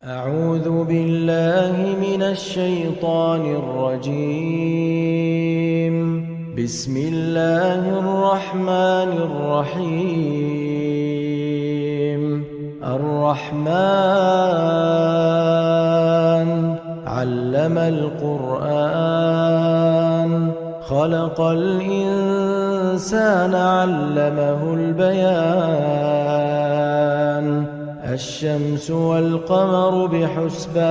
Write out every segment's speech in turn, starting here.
أعوذ بالله من الشيطان الرجيم. بسم الله الرحمن الرحيم. الرحمن علم القرآن خلق الإنسان علمه البيان. الشمس والقمر بحسبان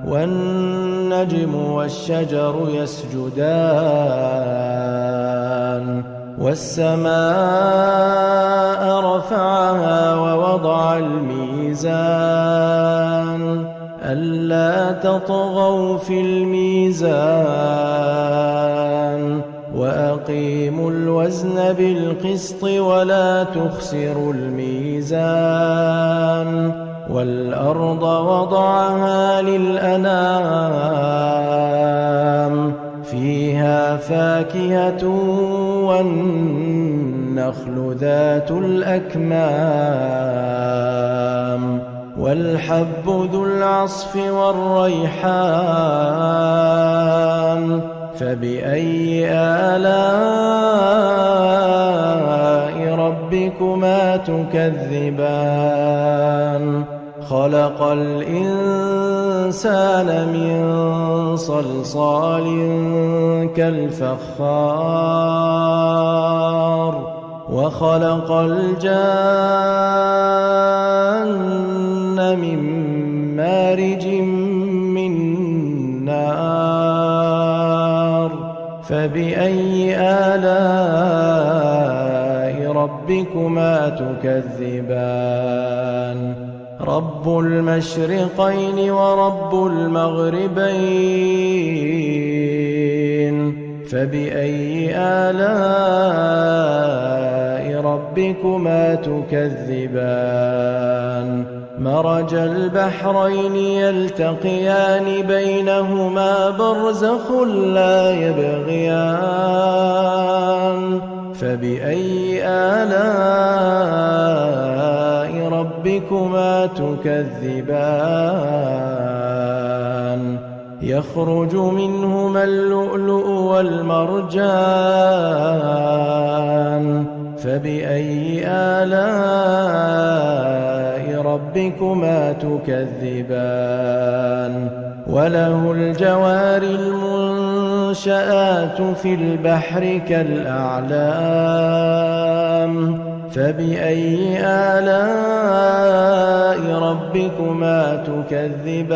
والنجم والشجر يسجدان والسماء رفعها ووضع الميزان ألا تطغوا في الميزان وأقيموا الوزن بالقسط ولا تخسروا الميزان والأرض وضعها للأنام فيها فاكهة والنخل ذات الأكمام والحب ذو العصف والريحان. فبأي آلاء ربكما تكذبان؟ خلق الإنسان من صلصال كالفخار وخلق الجان من مارج من نار. فبأي آلاء ربكما تكذبان؟ رب المشرقين ورب المغربين. فبأي آلاء ربكما تكذبان؟ مرج البحرين يلتقيان بينهما برزخ لا يبغيان. فبأي آلاء ربكما تكذبان؟ يخرج منهما اللؤلؤ والمرجان. فبأي آلاء ربكما تكذبان؟ وله الجوار المنشآت في البحر كالأعلام. فبأي آلاء ربكما تكذبان؟